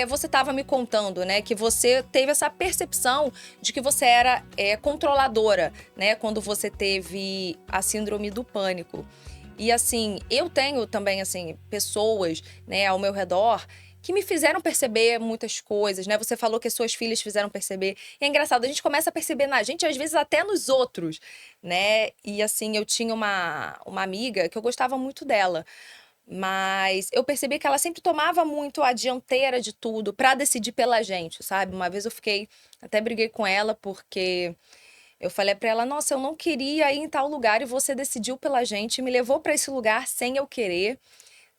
você tava me contando, né, que você teve essa percepção de que você era controladora, né, quando você teve a síndrome do pânico. E assim, eu tenho também, assim, pessoas, né, ao meu redor que me fizeram perceber muitas coisas, né? Você falou que as suas filhas fizeram perceber. E é engraçado, a gente começa a perceber na gente, às vezes até nos outros, né? E assim, eu tinha uma amiga que eu gostava muito dela. Mas eu percebi que ela sempre tomava muito a dianteira de tudo pra decidir pela gente, sabe? Uma vez eu fiquei, até briguei com ela porque eu falei pra ela, nossa, eu não queria ir em tal lugar e você decidiu pela gente, me levou pra esse lugar sem eu querer,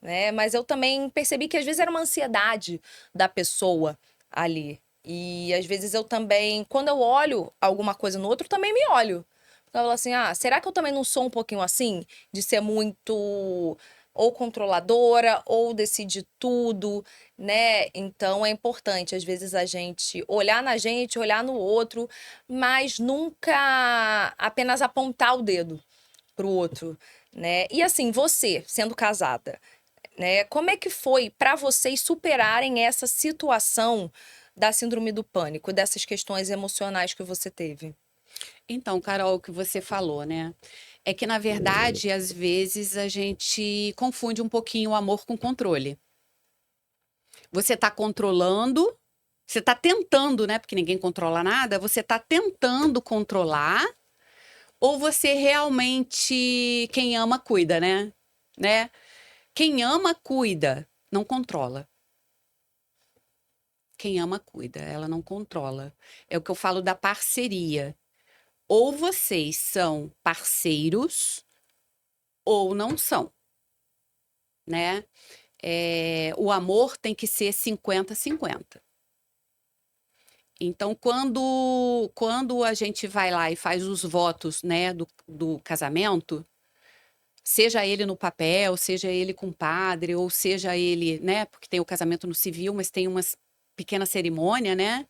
né? Mas eu também percebi que às vezes era uma ansiedade da pessoa ali. E às vezes eu também, quando eu olho alguma coisa no outro, também me olho. Eu falo assim, será que eu também não sou um pouquinho assim? De ser muito ou controladora ou decidir tudo, né? Então é importante, às vezes, a gente olhar na gente, olhar no outro, mas nunca apenas apontar o dedo pro outro, né? E assim, você, sendo casada, né? Como é que foi para vocês superarem essa situação da síndrome do pânico, dessas questões emocionais que você teve? Então, Carol, o que você falou, né? É que, na verdade, às vezes a gente confunde um pouquinho o amor com controle. Você está controlando, você está tentando, né? Porque ninguém controla nada, você está tentando controlar, ou você realmente, quem ama, cuida, né? Quem ama, cuida, não controla. Quem ama, cuida, ela não controla. É o que eu falo da parceria. Ou vocês são parceiros, ou não são, né? O amor tem que ser 50-50. Então, quando a gente vai lá e faz os votos, né, do casamento, seja ele no papel, seja ele com o padre, ou seja ele, né, porque tem o casamento no civil, mas tem uma pequena cerimônia, né,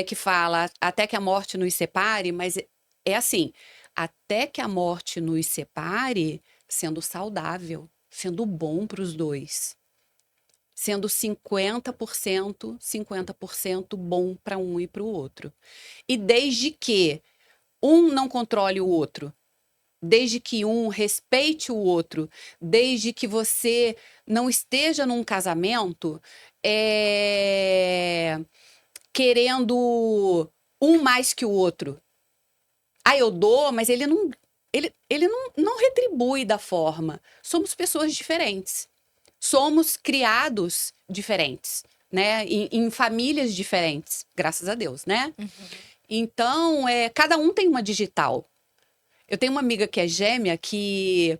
que fala até que a morte nos separe, mas é assim, até que a morte nos separe, sendo saudável, sendo bom para os dois, sendo 50% bom para um e para o outro. E desde que um não controle o outro, desde que um respeite o outro, desde que você não esteja num casamento querendo um mais que o outro. Eu dou, mas ele não retribui da forma. Somos pessoas diferentes. Somos criados diferentes, né? Em famílias diferentes, graças a Deus, né? Então, cada um tem uma digital. Eu tenho uma amiga que é gêmea que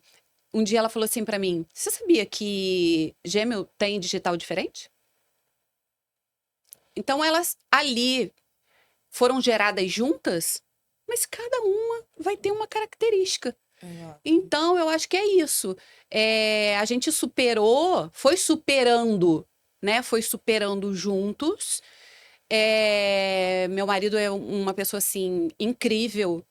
um dia ela falou assim pra mim: você sabia que gêmeo tem digital diferente? Então elas ali foram geradas juntas, mas cada uma vai ter uma característica. Então eu acho que é isso. A gente superou, foi superando, né? Foi superando juntos. Meu marido é uma pessoa assim incrível.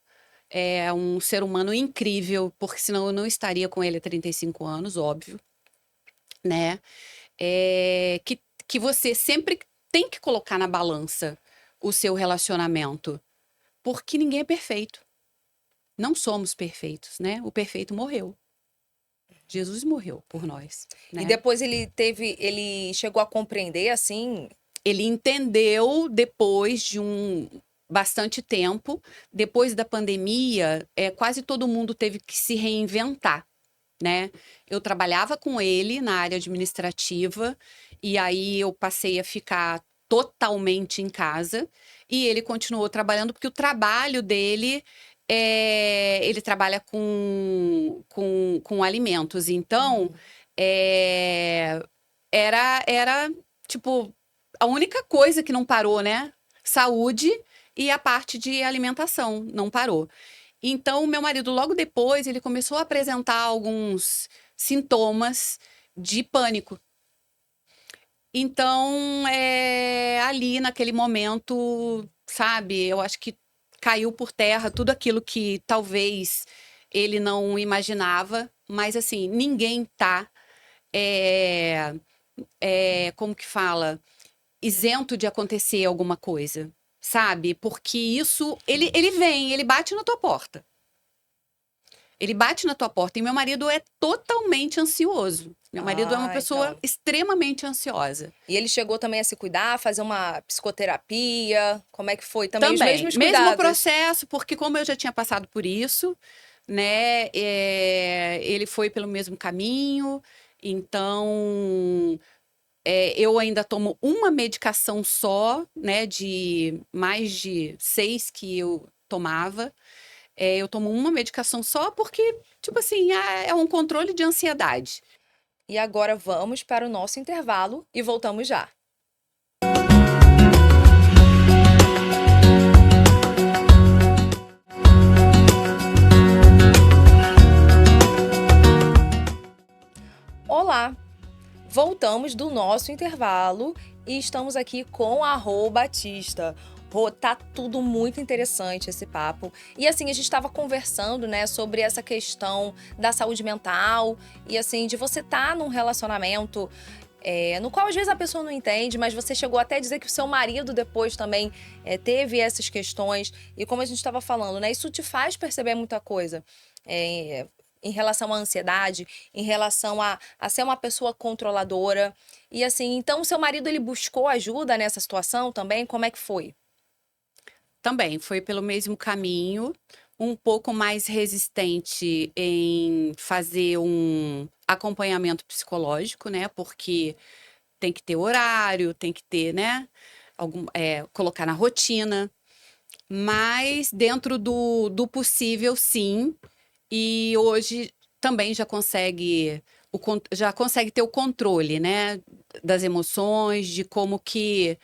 É um ser humano incrível, porque senão eu não estaria com ele há 35 anos, óbvio, né? Que você sempre tem que colocar na balança o seu relacionamento, porque ninguém é perfeito. Não somos perfeitos, né? O perfeito morreu. Jesus morreu por nós, né? E depois ele chegou a compreender, assim. Ele entendeu depois de bastante tempo, depois da pandemia, quase todo mundo teve que se reinventar, né? Eu trabalhava com ele na área administrativa e aí eu passei a ficar totalmente em casa e ele continuou trabalhando porque o trabalho dele ele trabalha com alimentos. Então, era tipo a única coisa que não parou, né? Saúde e a parte de alimentação não parou. Então, meu marido, logo depois, ele começou a apresentar alguns sintomas de pânico. Então, ali naquele momento, sabe, eu acho que caiu por terra tudo aquilo que talvez ele não imaginava, mas assim, ninguém tá, é, como que fala? Isento de acontecer alguma coisa, sabe? Porque isso, ele vem, ele bate na tua porta. Ele bate na tua porta. E meu marido é totalmente ansioso. Meu marido é uma pessoa Então. extremamente ansiosa. E ele chegou também a se cuidar, fazer uma psicoterapia? Como é que foi? Também os Também, mesmos mesmo cuidados? processo, porque como eu já tinha passado por isso, né? Ele foi pelo mesmo caminho. Então, eu ainda tomo uma medicação só, né? De mais de 6 que eu tomava. Eu tomo uma medicação só porque, tipo assim, é um controle de ansiedade. E agora vamos para o nosso intervalo e voltamos já. Olá! Voltamos do nosso intervalo e estamos aqui com a Rô Batista. Rô, tá tudo muito interessante esse papo. E assim, a gente estava conversando, né, sobre essa questão da saúde mental e assim, de você estar num relacionamento no qual às vezes a pessoa não entende, mas você chegou até a dizer que o seu marido depois também teve essas questões. E como a gente estava falando, né, isso te faz perceber muita coisa. É, em relação à ansiedade, em relação a ser uma pessoa controladora. E assim, então seu marido ele buscou ajuda nessa situação também? Como é que foi? Também foi pelo mesmo caminho, um pouco mais resistente em fazer um acompanhamento psicológico, né? Porque tem que ter horário, tem que ter, né? Colocar na rotina. Mas dentro do possível, sim. E hoje também já consegue ter o controle, né? Das emoções, de como que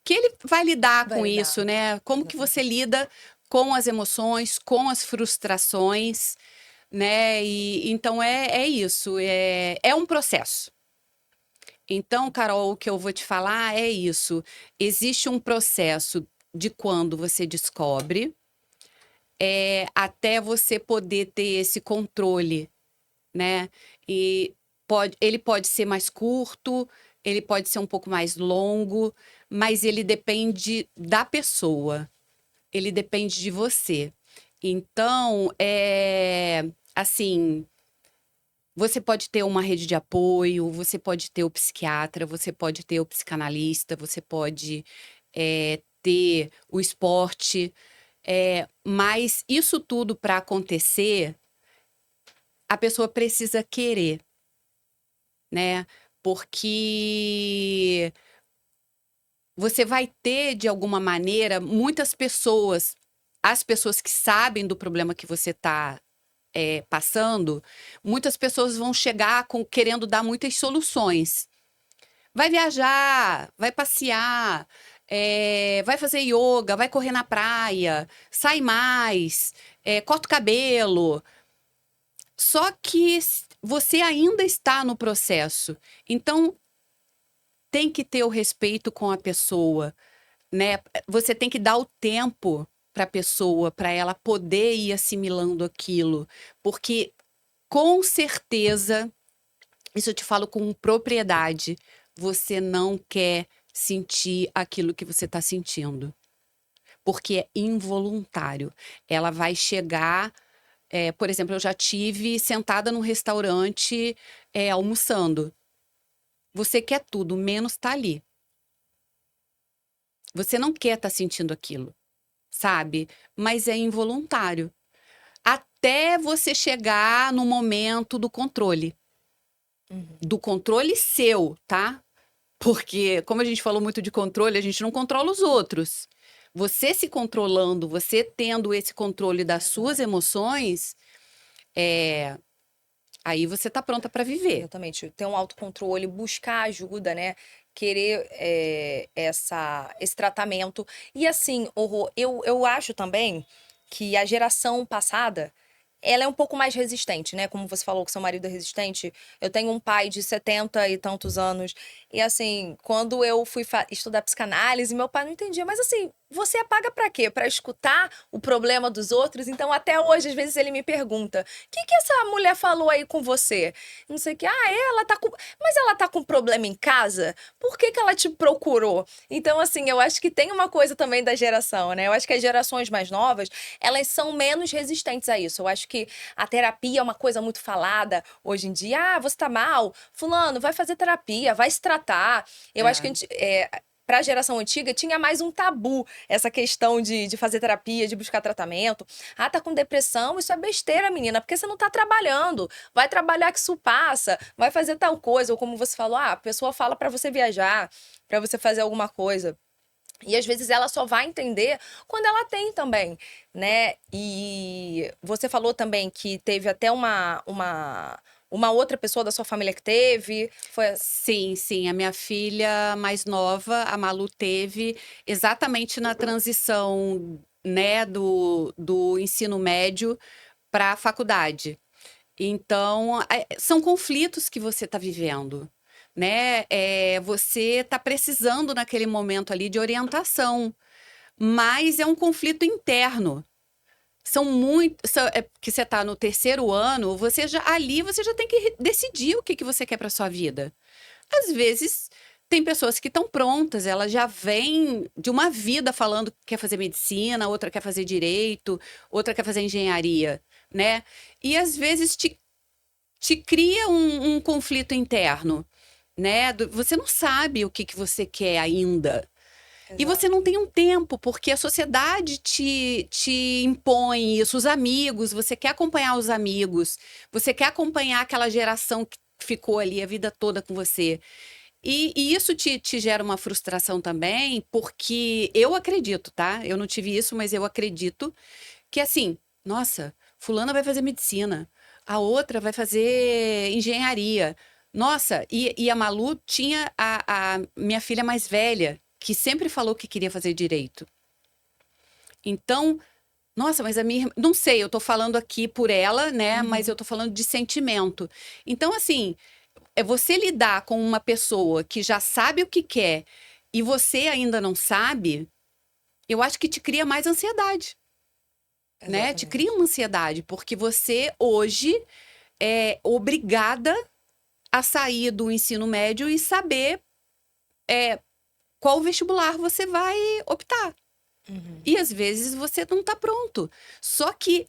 ele vai lidar Vai com lidar, isso, né? Como que você exatamente. lida com as emoções, com as frustrações, né? E então é isso, é um processo. Então, Carol, o que eu vou te falar é isso. Existe um processo de quando você descobre, até você poder ter esse controle, né? E ele pode ser mais curto, ele pode ser um pouco mais longo, mas ele depende da pessoa, ele depende de você. Então, assim, você pode ter uma rede de apoio, você pode ter o psiquiatra, você pode ter o psicanalista, você pode ter o esporte, mas isso tudo para acontecer, a pessoa precisa querer, né? Porque você vai ter, de alguma maneira, muitas pessoas, as pessoas que sabem do problema que você está passando, muitas pessoas vão chegar querendo dar muitas soluções. Vai viajar, vai passear, vai fazer yoga, vai correr na praia, sai mais, corta o cabelo. Só que você ainda está no processo. Então, tem que ter o respeito com a pessoa, né? Você tem que dar o tempo para a pessoa, para ela poder ir assimilando aquilo. Porque, com certeza, isso eu te falo com propriedade, você não quer sentir aquilo que você está sentindo. Porque é involuntário. Ela vai chegar. Por exemplo, eu já tive sentada num restaurante almoçando. Você quer tudo, menos estar ali. Você não quer estar sentindo aquilo, sabe? Mas é involuntário. Até você chegar no momento do controle. Uhum. Do controle seu, tá? Porque, como a gente falou muito de controle, a gente não controla os outros. Você se controlando, você tendo esse controle das suas Exato. emoções, aí você tá pronta para viver. Exatamente. Ter um autocontrole, buscar ajuda, né? Querer esse tratamento. E assim, eu acho também que a geração passada ela é um pouco mais resistente, né? Como você falou que seu marido é resistente. Eu tenho um pai de 70 e tantos anos. E assim, quando eu fui estudar psicanálise, meu pai não entendia. Mas assim, você paga pra quê? Pra escutar o problema dos outros? Então, até hoje, às vezes, ele me pergunta: o que que essa mulher falou aí com você? Não sei o que. Ah, ela tá com. Mas ela tá com problema em casa? Por que que ela te procurou? Então, assim, eu acho que tem uma coisa também da geração, né? Eu acho que as gerações mais novas, elas são menos resistentes a isso. Eu acho que a terapia é uma coisa muito falada hoje em dia. Ah, você tá mal? Fulano, vai fazer terapia, vai se tratar. Eu acho que a gente, para a geração antiga, tinha mais um tabu essa questão de fazer terapia, de buscar tratamento. Ah, tá com depressão? Isso é besteira, menina, porque você não tá trabalhando. Vai trabalhar que isso passa, vai fazer tal coisa. Ou como você falou, a pessoa fala para você viajar, para você fazer alguma coisa. E às vezes ela só vai entender quando ela tem também, né? E você falou também que teve até uma outra pessoa da sua família que teve. Foi. Sim, sim. A minha filha mais nova, a Malu, teve exatamente na transição, né, do ensino médio para a faculdade. Então, são conflitos que você está vivendo, né? Você está precisando naquele momento ali de orientação, mas é um conflito interno. São muito, que você está no terceiro ano, você já tem que decidir o que você quer para sua vida. Às vezes tem pessoas que estão prontas, ela já vem de uma vida falando que quer fazer medicina, outra quer fazer direito, outra quer fazer engenharia, né? E às vezes te cria um conflito interno, né? Você não sabe o que você quer ainda. E você não tem um tempo, porque a sociedade te impõe isso, os amigos, você quer acompanhar os amigos, você quer acompanhar aquela geração que ficou ali a vida toda com você. E isso te gera uma frustração também, porque eu acredito, tá? Eu não tive isso, mas eu acredito que assim, nossa, fulana vai fazer medicina, a outra vai fazer engenharia. Nossa, e a Malu tinha a minha filha mais velha, que sempre falou que queria fazer direito. Então, nossa, mas a minha irmã, não sei, eu tô falando aqui por ela, né? Mas eu tô falando de sentimento. Então, assim, é você lidar com uma pessoa que já sabe o que quer e você ainda não sabe, eu acho que te cria mais ansiedade, né? Te cria Exatamente. uma ansiedade, porque você hoje é obrigada a sair do ensino médio e saber qual vestibular você vai optar. Uhum. E às vezes você não está pronto. Só que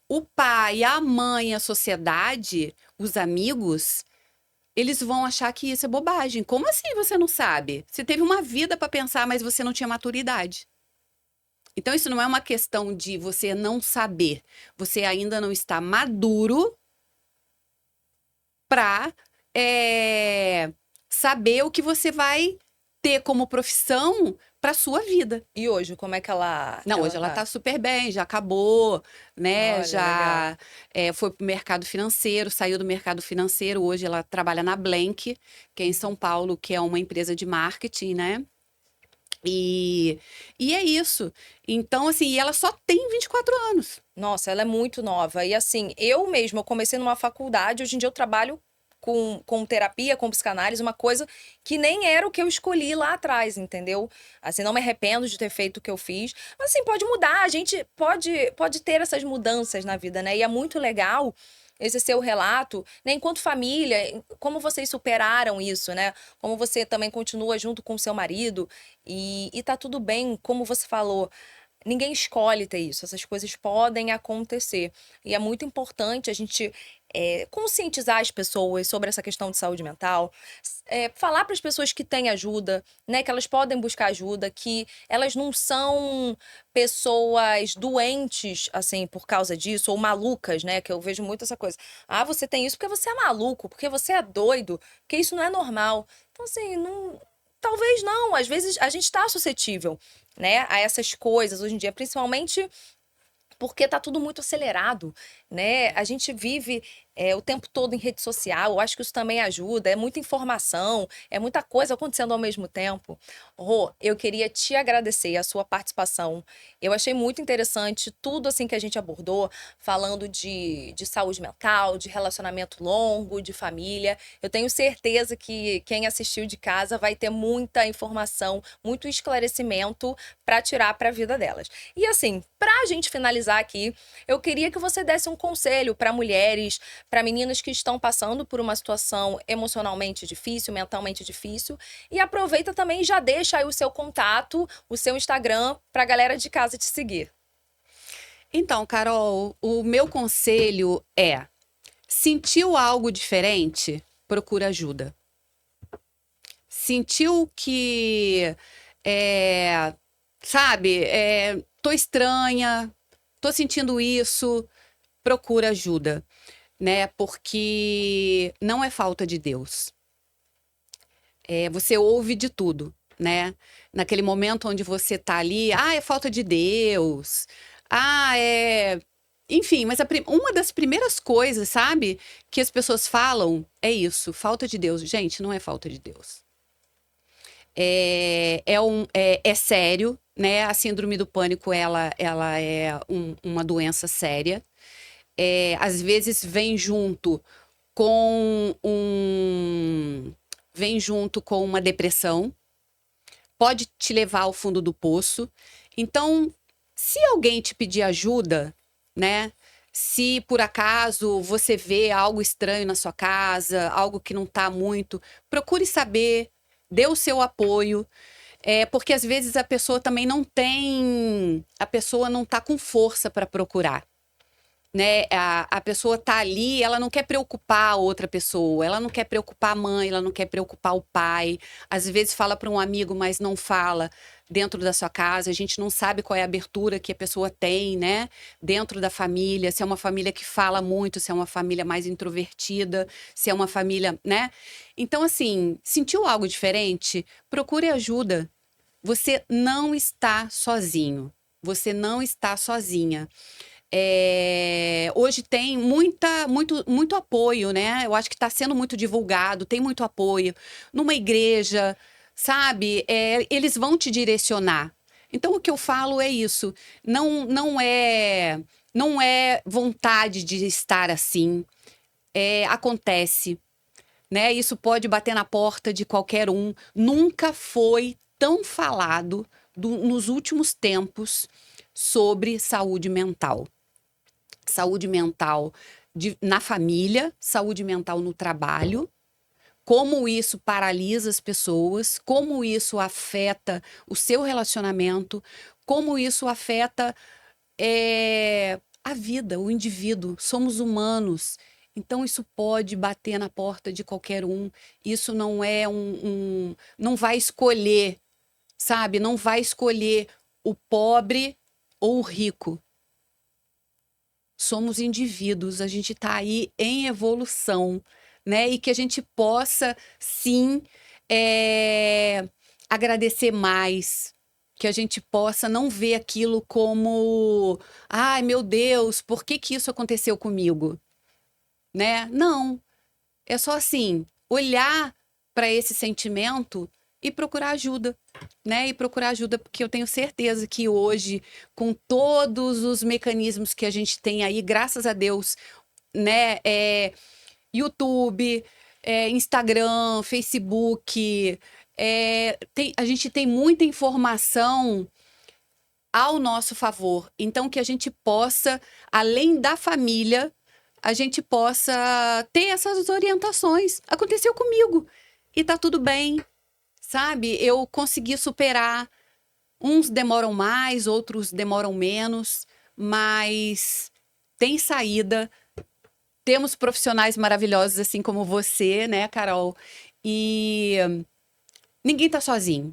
o pai, a mãe, a sociedade, os amigos, eles vão achar que isso é bobagem. Como assim você não sabe? Você teve uma vida para pensar, mas você não tinha maturidade. Então, isso não é uma questão de você não saber. Você ainda não está maduro para saber o que você vai ter como profissão para sua vida. E hoje, como é que Não, ela hoje ela tá? tá super bem, já acabou, né? Olha, legal. Já foi pro mercado financeiro, saiu do mercado financeiro. Hoje ela trabalha na Blank, que é em São Paulo, que é uma empresa de marketing, né? E, e é isso. Então, assim, e ela só tem 24 anos. Nossa, ela é muito nova. E assim, eu mesma, eu comecei numa faculdade, hoje em dia eu trabalho com terapia, com psicanálise, uma coisa que nem era o que eu escolhi lá atrás, entendeu? Assim, não me arrependo de ter feito o que eu fiz. Mas assim, pode mudar, a gente pode ter essas mudanças na vida, né? E é muito legal esse seu relato, né? Enquanto família, como vocês superaram isso, né? Como você também continua junto com o seu marido e tá tudo bem, como você falou. Ninguém escolhe ter isso, essas coisas podem acontecer. E é muito importante a gente conscientizar as pessoas sobre essa questão de saúde mental, falar para as pessoas que têm ajuda, né, que elas podem buscar ajuda, que elas não são pessoas doentes, assim, por causa disso, ou malucas, né, que eu vejo muito essa coisa. Ah, você tem isso porque você é maluco, porque você é doido, porque isso não é normal. Então, assim, não. Talvez não, às vezes a gente está suscetível, né, a essas coisas hoje em dia, principalmente porque tá tudo muito acelerado, né? A gente vive o tempo todo em rede social. Eu acho que isso também ajuda. É muita informação, é muita coisa acontecendo ao mesmo tempo. Rô, eu queria te agradecer a sua participação. Eu achei muito interessante tudo assim que a gente abordou, falando de saúde mental, de relacionamento longo, de família. Eu tenho certeza que quem assistiu de casa vai ter muita informação, muito esclarecimento para tirar para a vida delas. E assim, para a gente finalizar aqui, eu queria que você desse um conselho para mulheres, para meninas que estão passando por uma situação emocionalmente difícil, mentalmente difícil. E aproveita também e já deixa aí o seu contato, o seu Instagram, para a galera de casa te seguir. Então, Carol, o meu conselho é: sentiu algo diferente? Procura ajuda. Sentiu que, sabe, tô estranha, tô sentindo isso, procura ajuda, né? Porque não é falta de Deus. Você ouve de tudo, né? Naquele momento onde você tá ali, é falta de Deus, é. Enfim, mas uma das primeiras coisas, sabe, que as pessoas falam é isso, falta de Deus. Gente, não é falta de Deus. É sério, né? A síndrome do pânico, ela é uma doença séria. Às vezes vem junto com uma depressão, pode te levar ao fundo do poço. Então, se alguém te pedir ajuda, né? Se por acaso você vê algo estranho na sua casa, algo que não está muito, procure saber, dê o seu apoio. Porque às vezes a pessoa também a pessoa não está com força para procurar. Né? A pessoa tá ali, ela não quer preocupar a outra pessoa, ela não quer preocupar a mãe, ela não quer preocupar o pai. Às vezes fala para um amigo, mas não fala dentro da sua casa. A gente não sabe qual é a abertura que a pessoa tem, né? Dentro da família, se é uma família que fala muito, se é uma família mais introvertida, se é uma família, né? Então, assim, sentiu algo diferente? Procure ajuda. Você não está sozinho. Você não está sozinha. Hoje tem muito apoio, né? Eu acho que está sendo muito divulgado, tem muito apoio. Numa igreja, sabe? Eles vão te direcionar. Então, o que eu falo é isso. Não é vontade de estar assim. Acontece, né? Isso pode bater na porta de qualquer um. Nunca foi tão falado nos últimos tempos sobre saúde mental. Saúde mental na família, saúde mental no trabalho, como isso paralisa as pessoas, como isso afeta o seu relacionamento, como isso afeta a vida, o indivíduo. Somos humanos. Então, isso pode bater na porta de qualquer um. Isso não é não vai escolher, sabe? Não vai escolher o pobre ou o rico. Somos indivíduos, a gente está aí em evolução, né? E que a gente possa, sim, agradecer mais, que a gente possa não ver aquilo como, ai, meu Deus, por que que isso aconteceu comigo? Né? Não, é só assim, olhar para esse sentimento e procurar ajuda, né? E procurar ajuda, porque eu tenho certeza que hoje, com todos os mecanismos que a gente tem aí, graças a Deus, né? YouTube, Instagram, Facebook, a gente tem muita informação ao nosso favor. Então, que a gente possa, além da família, a gente possa ter essas orientações. Aconteceu comigo e tá tudo bem, sabe? Eu consegui superar. Uns demoram mais, outros demoram menos, mas tem saída. Temos profissionais maravilhosos assim como você, né, Carol? E ninguém tá sozinho.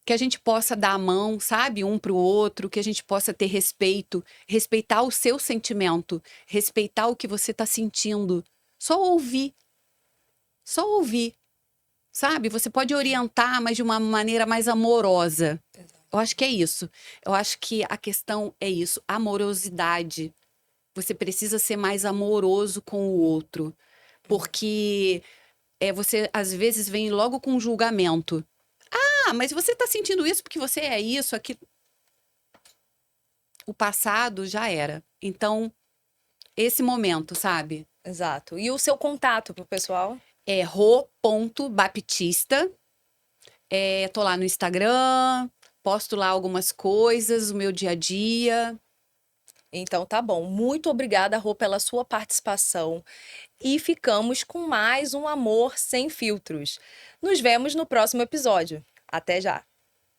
Que a gente possa dar a mão, sabe, um para o outro, que a gente possa ter respeito, respeitar o seu sentimento, respeitar o que você está sentindo. Só ouvir, sabe? Você pode orientar, mas de uma maneira mais amorosa. Eu acho que é isso. Eu acho que a questão é isso, amorosidade. Você precisa ser mais amoroso com o outro. Porque você, às vezes, vem logo com um julgamento. Ah, mas você tá sentindo isso porque você é isso, aquilo. O passado já era. Então, esse momento, sabe? Exato. E o seu contato pro pessoal? É ro.baptista. Tô lá no Instagram, posto lá algumas coisas, o meu dia a dia. Então tá bom. Muito obrigada, Rô, pela sua participação. E ficamos com mais um Amor Sem Filtros. Nos vemos no próximo episódio. Até já!